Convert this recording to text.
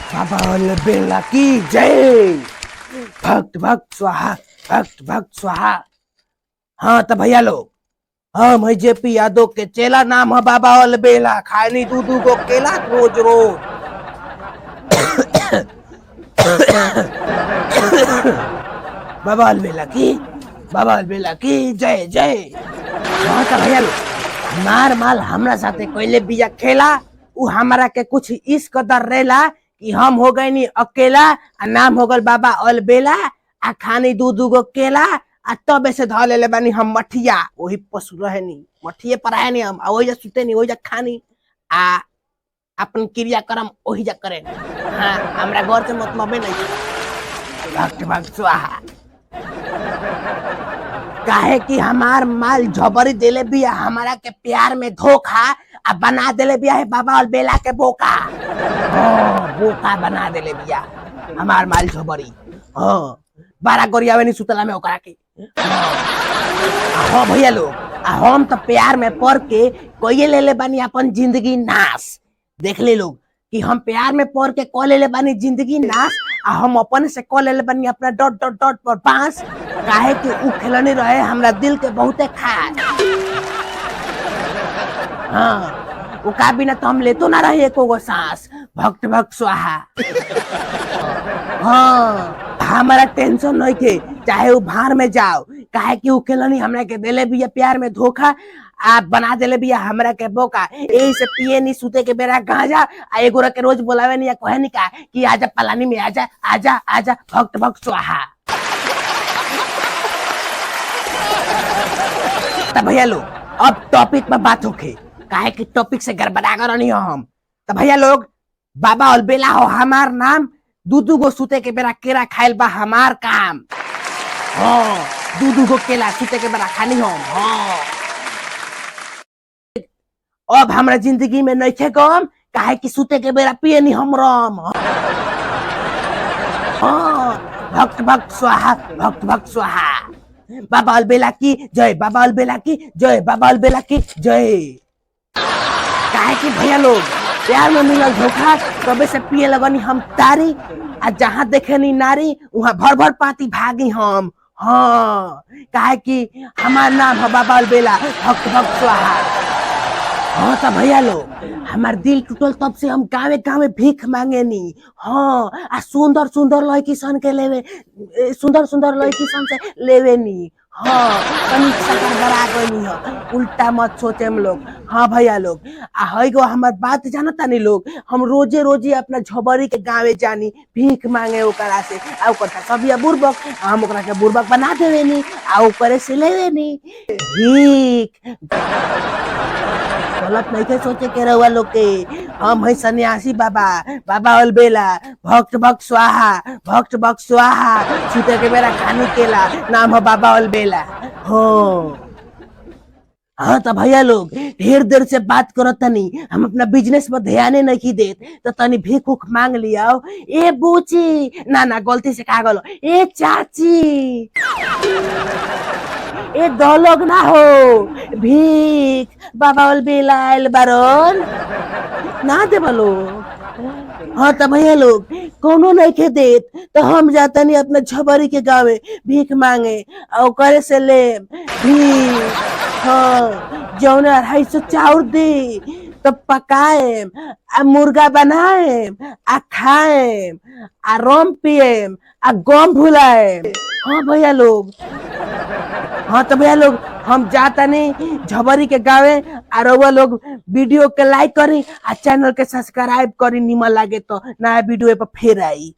बाबा बेला की जय। भक्त भक्त स्वाहा, भक्त भक्त स्वाहा। हाँ तो भैया लोग, हम है जेपी यादव के चेला, नाम है बाबा बेला। खानी दूध को केला रोज रोज। बाबा बेला की, बाबा बेला की जय जय। हाँ तो भैया लोग, हमार माल हमरा साथे कोयले बिया खेला, उ हमारा के कुछ इस कदर रेला कि हम हो गए नी अकेला। आ नाम हो गल बाबा अलबेला। आ खानी दूध गो केला। आ तब से ध ले बानी हम मठिया, वही पशु रहे नी, मठिए पर आए नी हम। वही जा सुते नी, वही जा खानी आ अपन क्रियाक्रम वही जा करे। हाँ, हमरा घर से मतलब नहीं। भक्त भक्त स्वाहा। काहे कि हमार माल झबरी देले बिया हमारा के प्यार में धोखा। आ बना देले बिया है बाबा अलबेला के बोका। बोका बना देले बिया हमार माल झबरी। हाँ, बारा गोरियावे नहीं सुतला में ओकरा के। हाँ भैया लोग, हम तो प्यार में पड़ के कोई ले ले बानी अपन जिंदगी नाश। देख ले लोग कि हम प्यार में पड़ के को ले बानी जिंदगी नाश। आ हम अपन से को ले बानी अपना डॉट डॉट डॉट पर बांस। काहे कि उ खिलौने रहे हमरा दिल के बहुते खास। हाँ, उका बिना तो हम लेतो ना रहे एको गो सांस। भक्त भक्त स्वाहा। हाँ, हमारा टेंशन नहीं के, चाहे वो भार में जाओ। काहे कि उ खिलौनी हमरा के देले बिया प्यार में धोखा। आप बना देले बिया हमरा के बोका। यही से पिए नी सुते के बेरा गांजा। आ एगो के रोज बोलावे नी, कहे नी का कि आजा पलानी में, आजा आजा आजा। भक्त भक्त स्वाहा। तब भैया लोग, अब टॉपिक पर बात होके, काहे कि टॉपिक से गड़बड़ा कर नहीं हो हम। तो भैया लोग, बाबा अलबेला हो हमार नाम। दूधू गो सुते के बेरा केरा खाइल बा हमार काम। हाँ, दूधू गो केला सुते के बेरा खानी हम। हाँ, अब हमरा जिंदगी में नहीं थे गम। काहे कि सुते के बेरा पिए नी हम राम। हाँ, भक्त भक्त स्वाहा, भक्त भक्त स्वाहा। बाबा अलबेला की जय, बाबा अलबेला की जय, बाबा अलबेला की जय। काहे कि भैया लोग, प्यार में मिलल धोखा, तबे से पिए लगनी हम तारी। आ जहाँ देखे नी नारी, वहाँ भर भर पाती भागी हम। हाँ, काहे कि हमार नाम है बाबा अलबेला, भक्त भक्त स्वाहा। हाँ तो भैया लोग, हमार दिल टूटल तब से हम गावे गावे भीख मांगे नी। हाँ, आ सुंदर सुंदर लड़की सन के लेवे, सुंदर सुंदर लड़की सन से लेवे नी। हाँ, तनिक सकर बरा गनी हो, उल्टा मत सोचे हम लोग। हाँ भैया लोग, आ हई गो हमार बात जानता नहीं लोग, हम रोजे रोजे अपना झबरी के गावे जानी भीख मांगे ओकरा से। आ ओकर सब या बुर्बक, हम ओकरा के बुर्बक बना देवे नी। आ ओकरे से लेवे नी भीख। गलत नहीं थे सोचे के रहुआ लोग के। हम है सन्यासी बाबा, बाबा अलबेला, भक्त भक्त स्वाहा, भक्त भक्त स्वाहा। सुते के बेरा खानी केला, नाम है बाबा अलबेला। हाँ तो भैया लोग, ढेर देर से बात करो तनी, हम अपना बिजनेस पर ध्यान नहीं देत। तो तनी भीख उख मांग लिया। ए बूची, ना ना गलती से कहा गलो, ए चाची, ए दो लोग ना हो भीख, बाबा अलबेला आयल बारन, ना दे बोलो। हाँ तो भैया लोग, कोनो नहीं के देत तो हम जाता नहीं अपना झबरी के गाँव भीख मांगे। और करे से ले भीख। हाँ, जौन 250 चाउर दी तो पकाएम, आ मुर्गा बनाएम, आ खाएम, आ रम पिएम, आ गम भुलाएम। हाँ भैया लोग। हाँ तो भैया लोग, हम जाता नहीं झबरी के गावे। आ रउआ लोग वीडियो के लाइक करी, आ चैनल के सब्सक्राइब करी। निमन लागे तो नया वीडियो पर फिर आई।